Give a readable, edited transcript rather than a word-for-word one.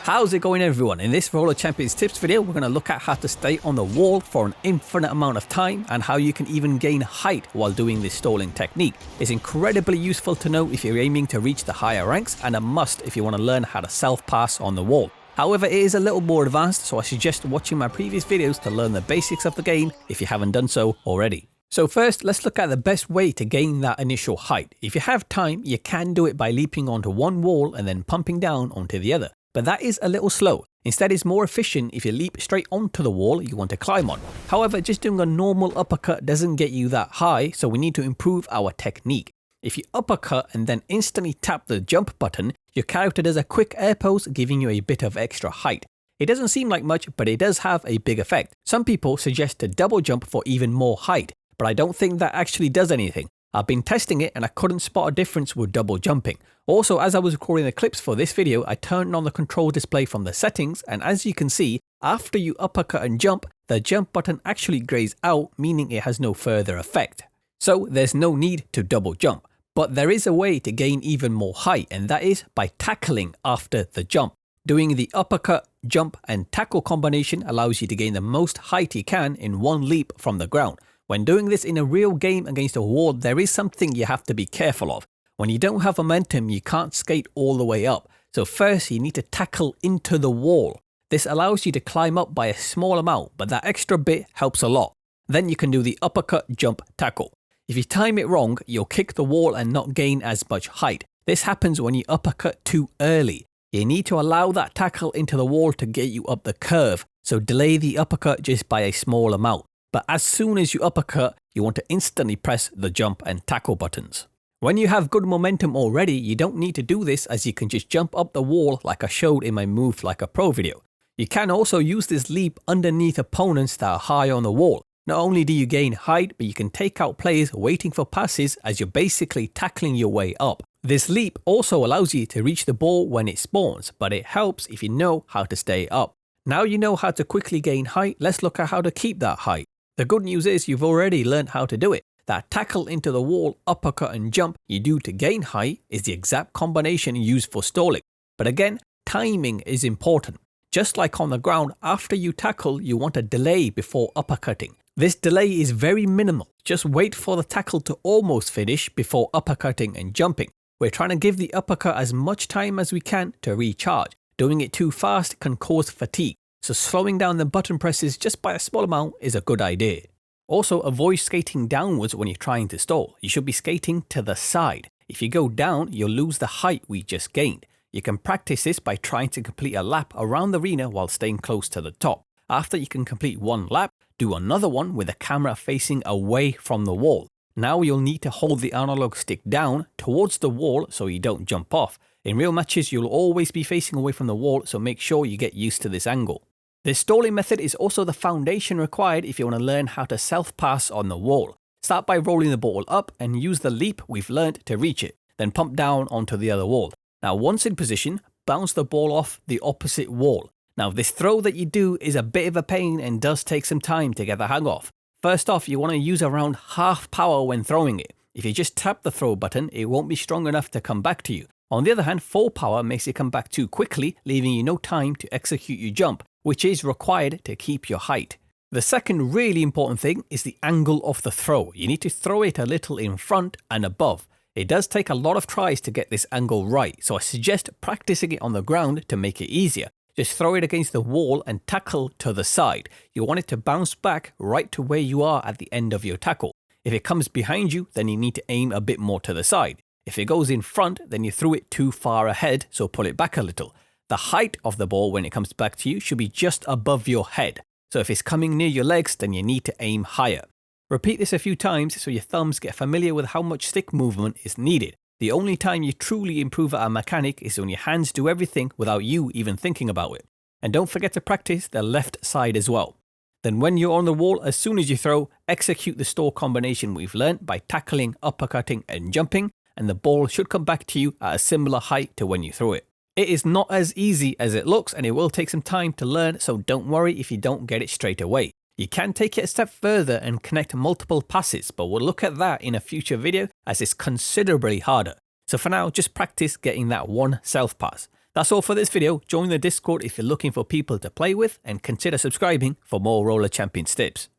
How's it going everyone? In this Roller Champions tips video, we're going to look at how to stay on the wall for an infinite amount of time and how you can even gain height while doing this stalling technique. It's incredibly useful to know if you're aiming to reach the higher ranks and a must if you want to learn how to self-pass on the wall. However, it is a little more advanced, so I suggest watching my previous videos to learn the basics of the game if you haven't done so already. So first, let's look at the best way to gain that initial height. If you have time, you can do it by leaping onto one wall and then pumping down onto the other. But that is a little slow. Instead, it's more efficient if you leap straight onto the wall you want to climb on. However, just doing a normal uppercut doesn't get you that high, so we need to improve our technique. If you uppercut and then instantly tap the jump button, your character does a quick air pose, giving you a bit of extra height. It doesn't seem like much, but it does have a big effect. Some people suggest to double jump for even more height, but I don't think that actually does anything. I've been testing it and I couldn't spot a difference with double jumping. Also, as I was recording the clips for this video, I turned on the control display from the settings, and as you can see, after you uppercut and jump, the jump button actually grays out, meaning it has no further effect. So there's no need to double jump. But there is a way to gain even more height, and that is by tackling after the jump. Doing the uppercut, jump and tackle combination allows you to gain the most height you can in one leap from the ground. When doing this in a real game against a wall, there is something you have to be careful of. When you don't have momentum, you can't skate all the way up. So first, you need to tackle into the wall. This allows you to climb up by a small amount, but that extra bit helps a lot. Then you can do the uppercut, jump, tackle. If you time it wrong, you'll kick the wall and not gain as much height. This happens when you uppercut too early. You need to allow that tackle into the wall to get you up the curve, so delay the uppercut just by a small amount. But as soon as you uppercut, you want to instantly press the jump and tackle buttons. When you have good momentum already, you don't need to do this, as you can just jump up the wall like I showed in my Move Like a Pro video. You can also use this leap underneath opponents that are high on the wall. Not only do you gain height, but you can take out players waiting for passes as you're basically tackling your way up. This leap also allows you to reach the ball when it spawns, but it helps if you know how to stay up. Now you know how to quickly gain height, let's look at how to keep that height. The good news is you've already learned how to do it. That tackle into the wall, uppercut and jump you do to gain height is the exact combination used for stalling. But again, timing is important. Just like on the ground, after you tackle, you want a delay before uppercutting. This delay is very minimal. Just wait for the tackle to almost finish before uppercutting and jumping. We're trying to give the uppercut as much time as we can to recharge. Doing it too fast can cause fatigue. So slowing down the button presses just by a small amount is a good idea. Also, avoid skating downwards when you're trying to stall. You should be skating to the side. If you go down, you'll lose the height we just gained. You can practice this by trying to complete a lap around the arena while staying close to the top. After you can complete one lap, do another one with the camera facing away from the wall. Now you'll need to hold the analog stick down towards the wall so you don't jump off. In real matches, you'll always be facing away from the wall, so make sure you get used to this angle. This stalling method is also the foundation required if you want to learn how to self-pass on the wall. Start by rolling the ball up and use the leap we've learned to reach it, then pump down onto the other wall. Now once in position, bounce the ball off the opposite wall. Now this throw that you do is a bit of a pain and does take some time to get the hang of. First off, you want to use around half power when throwing it. If you just tap the throw button, it won't be strong enough to come back to you. On the other hand, full power makes it come back too quickly, leaving you no time to execute your jump, which is required to keep your height. The second really important thing is the angle of the throw. You need to throw it a little in front and above. It does take a lot of tries to get this angle right, so I suggest practicing it on the ground to make it easier. Just throw it against the wall and tackle to the side. You want it to bounce back right to where you are at the end of your tackle. If it comes behind you, then you need to aim a bit more to the side. If it goes in front, then you threw it too far ahead, so pull it back a little. The height of the ball when it comes back to you should be just above your head. So if it's coming near your legs, then you need to aim higher. Repeat this a few times so your thumbs get familiar with how much stick movement is needed. The only time you truly improve at a mechanic is when your hands do everything without you even thinking about it. And don't forget to practice the left side as well. Then when you're on the wall, as soon as you throw, execute the stall combination we've learned by tackling, uppercutting and jumping, and the ball should come back to you at a similar height to when you threw it. It is not as easy as it looks, and it will take some time to learn, so don't worry if you don't get it straight away. You can take it a step further and connect multiple passes, but we'll look at that in a future video as it's considerably harder. So for now, just practice getting that one self pass. That's all for this video. Join the Discord if you're looking for people to play with, and consider subscribing for more Roller Champions tips.